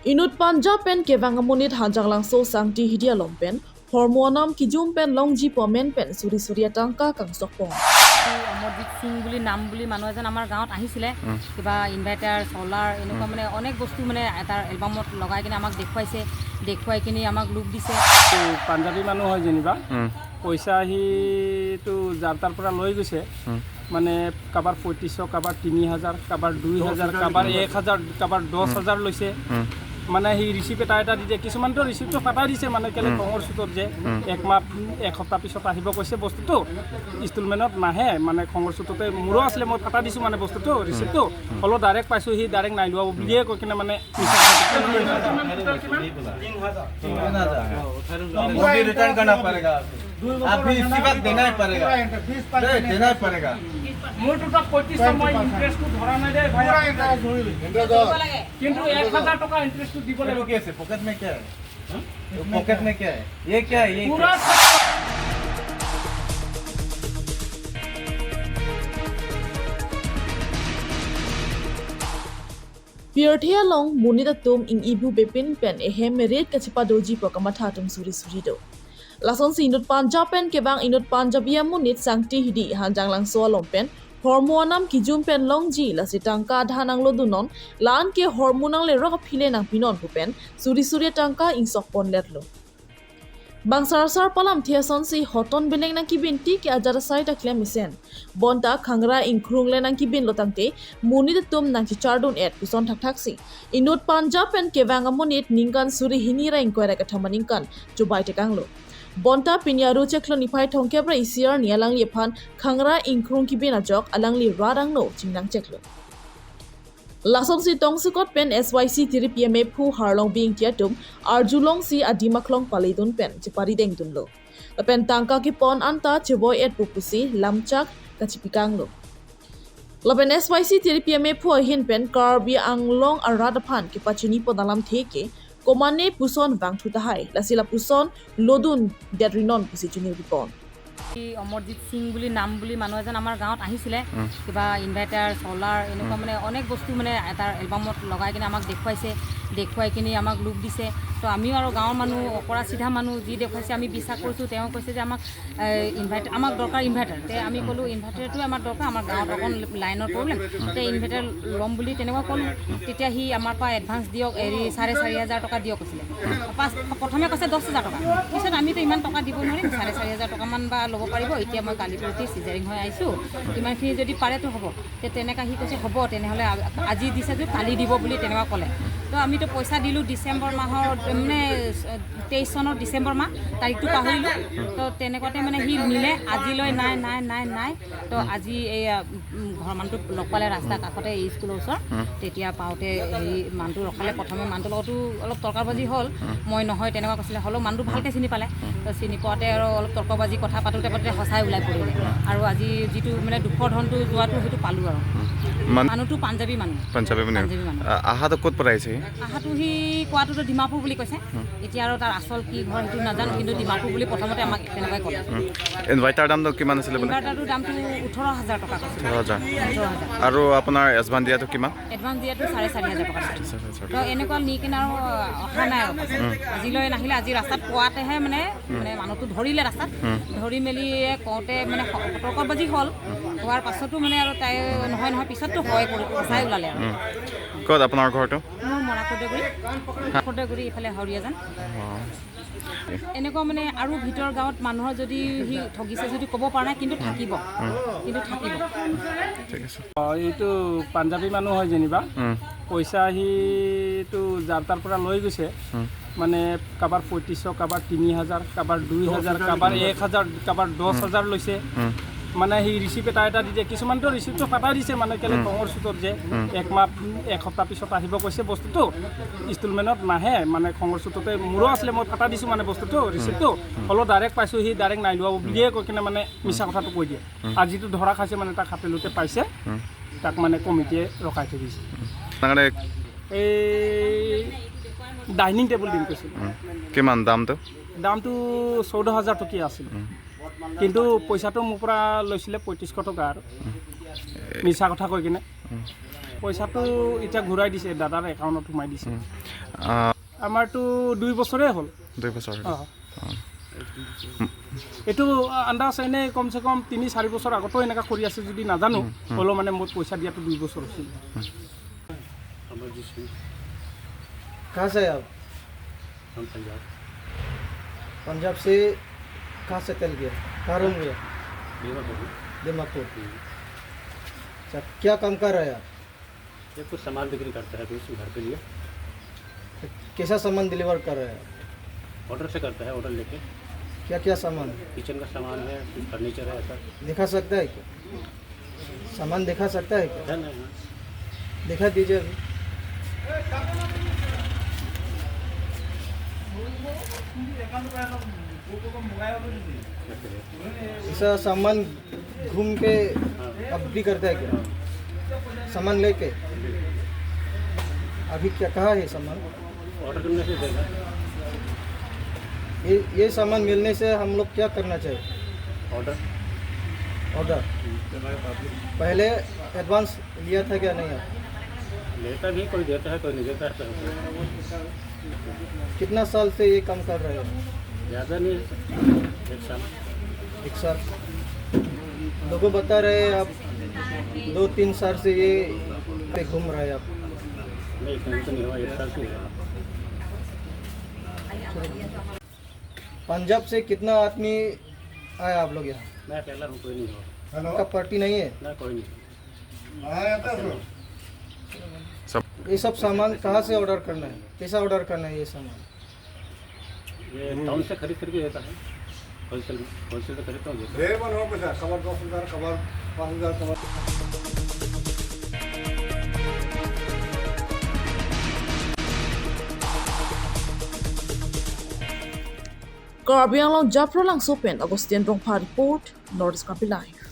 Inut Panja pen kevangamunit hanjanglang so sangti hidia lompen, hormonam kijum pen longji pomen pen suri surya tangka kang sokpon. Amarjit Singh বুলি নাম বুলি মানুহ এজন আমাৰ গাঁৱত আহিছিলে কিবা ইনভাৰ্টাৰ সোলাৰ এনেকুৱা মানে অনেক বস্তু মানে এটা এলবামত লগাই কিনে আমাক দেখুৱাই কিনে আমাক লুক দিছে পাঞ্জাবী মানুহ হয় যেনিবা পইচা আহিটো যাৰ তাৰ পৰা লৈ গৈছে মানে কাবাৰ 3500 কাবাৰ 3000 কাবাৰ 2000 কাবাৰ 1000 কাবাৰ 10000 লৈছে মানে হি ৰিচিপ্ট এটা দিছে কিছুমানটো ৰিচিপ্টটো ফাটাই দিছে মানে কেলে খঙৰ চুটত যে এক মাহ এক সপ্তাহ পিছত আহিব কৈছে বস্তুটো ইনষ্টলমেণ্টত নাহে মানে খঙৰ চুটতে মোৰো আছিলে মই ফাটা দিছোঁ মানে বস্তুটো ৰিচিপ্টটো হলো ডাইৰেক্ট পাইছোঁ সি ডাইৰেক্ট নাই লোৱা বুলিয়ে কৈ কিনে মানে रिटर्न करना पड़ेगा अभी इसी वक्त देना ही पड़ेगा देना ही पड़ेगा মোৰ দুটা 35 মই ইন্টাৰেস্টটো ধৰা নাই দে ভাই কিন্তু 1000 টাকা ইন্টারেস্টটো দিব লাগিব कैसे पॉकेट में क्या है पॉकेट में क्या है ये क्या है ये पूरा Pierthia long munita tum ing ibu bepin pen ehem red kachipa doji pokamatha tum suri do. Lason si inut Panja pen kebang inut Panjabia munit sangti hidi hanjanglang so lompen hormonam kijum pen longji lasitangka dhanang lodunon lan ke hormonang le rok phile nang pinon pupen suri tangka ing sokpon letlo. Bangsar palam thiason si hoton beleng nang kibin ti ke ajara sai ta klemisen bonta khangra inkrung le nang kibin lotangte munit tum nang chi chardun et pison thak si inut Panja pen kewang amonit ningkan suri hinira inkwara kathamaningkan jobai te kanglo bonta pinyaru cheklo nipai thongkebra isiar nialang yephan khangra inkrung kibin ajok alangli radang no chingnang cheklo Lason si tongsukot pen SYC tiri PMA phu harlong being tiatum arjulong si adimaklong palidun pen chipari deng dunlo pen tangka ki pon anta cheboy et pupusi lamchak kachipikang lo Lapen SYC tiri PMA phu hin pen karbi anglong aradaphan ki pachini podalam theke komane puson wangthutahai lasila puson lodun dedrinon pusi juni ripon Amarjit Singh বুলি নাম বুলি মানুহ এজন আমাৰ গাঁৱত আহিছিলে কিবা inverter solar এনেকুৱা মানে অনেক বস্তু মানে এটা এলবামত লগাই কিনে আমাক দেখুৱাই কিনে আমাক লুক দিছে তো আমিও আৰু গাঁৱৰ মানুহ অকৰা চিধা মানুহ যি দেখুৱাইছে আমি বিশ্বাস কৰিছোঁ তেওঁ কৈছে যে আমাক আমাক দৰকাৰ ইনভাৰ্টাৰ তে আমি ক'লোঁ ইনভাৰ্টাৰটোৱে আমাৰ দৰকাৰ আমাৰ গাঁৱত অকণ লাইনৰ প্ৰব্লেম তে ইনভাৰ্টাৰ ল'ম বুলি তেনেকুৱা ক'লোঁ তেতিয়া সি আমাৰ পৰা এডভান্স দিয়ক 4,500 টকা দিয়ক কৈছিলে প্ৰথমে কৈছে 10,000 টকা পিছত আমিতো ইমান টকা দিব নোৱাৰিম 4,500 টকামান বা ল'ব পাৰিব এতিয়া মই কালি পৰহি চিজাৰিং হৈ আহিছোঁ ইমানখিনি যদি পাৰেতো হ'ব তে তেনেকৈ সি কৈছে হ'ব তেনেহ'লে আজি দিছে যে কালি দিব বুলি তেনেকুৱা ক'লে তো আমিতো পইচা দিলোঁ ডিচেম্বৰ মাহৰ মানে 23 চনৰ ডিচেম্বৰ মাহ তাৰিখটো পাহৰিলোঁ তো তেনেকুৱাতে মানে সি নিলে আজিলৈ নাই তো আজি এই ঘৰ মানুহটোক লগ পালে ৰাস্তা কাষতে এই স্কুলৰ ওচৰত তেতিয়া পাওঁতে এই মানুহটো ৰখালে প্ৰথমে মানুহটোৰ লগতো অলপ তৰ্কাবাজি হ'ল মই নহয় তেনেকুৱা কৈছিলে হ'লেও মানুহটো ভালকৈ চিনি পালে তো চিনি পোৱাতে আৰু অলপ তৰ্কবাজি কথা পাতোতে সঁচাই ওলাই পৰিলে আৰু আজি যিটো মানে দুখৰ ধনটো যোৱাটো সেইটো পালোঁ আৰু মানুহটো পাঞ্জাবী মানুহ আহাটো ক'ত পৰা আহিছে আহাটো সি কোৱাটোতো ডিমাপুৰ বুলি কৈছে এতিয়া আৰু তাৰ আচল কি ঘৰ সেইটো নাজানো কিন্তু ডিমাপুৰ বুলি প্ৰথমতে আমাক তেনেকুৱাই ক'লে ইনভাৰ্টাৰ দামটো কিমান আছিলে ইনভাৰ্টাৰটোৰ দামটো 18,000 টকা কৈছে 18,000 আৰু আপোনাৰ এডভান্স দিয়াটো কিমান এডভান্স দিয়াটো 4,500 টকা তো এনেকুৱা নি কিনে আৰু অহা নাই আৰু আজিলৈ নাহিলে আজি ৰাস্তাত পোৱাতেহে মানে মানুহটো ধৰিলে ৰাস্তাত ধৰি মেলি কওঁতে মানে তৰ্কবাজি হ'ল হোৱাৰ পাছতো মানে আৰু তাই নহয় পিছততো হয় সঁচাই ওলালে আৰু ক'ত আপোনাৰ ঘৰটো মোৰ মৰাকটেগুৰি ইফালে হাউৰীয়াজান এনেকুৱা মানে আৰু ভিতৰ গাঁৱত মানুহৰ যদি সি ঠগিছে যদি ক'ব পৰা নাই কিন্তু থাকিব এইটো পাঞ্জাবী মানুহ হয় যেনিবা পইচা আহিটো যাৰ তাৰ পৰা লৈ গৈছে মানে কাবাৰ 3500 কাবাৰ 3000 কাবাৰ 2000 কাবাৰ 1000 কাবাৰ 10000 লৈছে মানে হি ৰিচিপ্ট এটা দিছে কিছুমানটো ৰিচিপ্টটো ফাটাই দিছে মানে কেলে খঙৰ চুটত যে এক মাহ এক সপ্তাহ পিছত আহিব কৈছে বস্তুটো ইনষ্টলমেণ্টত নাহে মানে খঙৰ চুটতে মোৰো আছিলে মই ফাটা দিছোঁ মানে বস্তুটো ৰিচিপ্টটো হলো ডাইৰেক্ট পাইছোঁ সি ডাইৰেক্ট নাই লোৱা বুলিয়ে কৈ কিনে মানে মিছা কথাটো কৈ দিয়ে আজিতো ধৰা খাইছে মানে তাক হাতেলোতে পাইছে তাক মানে কমিটিয়ে ৰখাই থৈ দিছে এই ডাইনিং টেবুল দিম কৈছিল কিমান দামটো 14,000 টকীয়া আছিল কিন্তু পইচাটো মোৰ পৰা লৈছিলে 3500 টকা আৰু মিছা কথা কৈ কিনে পইচাটো এতিয়া ঘূৰাই দিছে দাদাৰ একাউণ্টত সোমাই দিছে আমাৰতো 2 বছৰে হ'ল 2 বছৰ হ'ল। অঁ এইটো আন্দাজ এনেই কমচে কম 3-4 বছৰ আগতো এনেকুৱা কৰি আছে যদি নাজানো হ'লেও মানে মোৰ পইচা দিয়াটো 2 বছৰ হৈছিল कहाँ से आप हम पंजाब पंजाब से कहाँ से चल गया कहाँ रूम गया दीवापुर दिमापुर अच्छा क्या काम कर रहे हैं आप ये कुछ सामान बिक्री करता है कुछ घर के लिए कैसा सामान डिलीवर कर रहे हैं ऑर्डर से करता है ऑर्डर लेके क्या क्या सामान है किचन का सामान है कुछ फर्नीचर है ऐसा दिखा सकता है क्या सामान दिखा सकता है क्या है ना हाँ। दिखा दीजिए अभी ऐसा सामान घूम के अब भी करता है क्या सामान लेके अभी क्या कहा है सामान ऑर्डर करने से देगा ये सामान मिलने से हम लोग क्या करना चाहिए ऑर्डर ऑर्डर पहले एडवांस लिया था क्या नहीं आप लेता भी कोई देता है कोई नहीं देता है कितना साल से ये काम कर रहे हो ज़्यादा नहीं एक साल एक साल लोगों बता रहे हैं आप 2-3 साल से ये पे घूम रहे हैं आप नहीं कहीं तो नहीं हुआ एक साल से हुआ पंजाब से कितना आदमी आया आप लोग यहाँ मैं अकेला हूँ कोई नहीं हुआ आपका पार्टी नहीं है ना कोई नहीं ये सब सामान कहाँ से ऑर्डर करना है कैसा ऑर्डर करना है ये सामान ये टाउन से खरीद करके देता है होलसेल से खरीदता हूँ देता हूँ। Karbi Anglong Japro Lang Sopen Augustine Rongpa Report North Scapi Live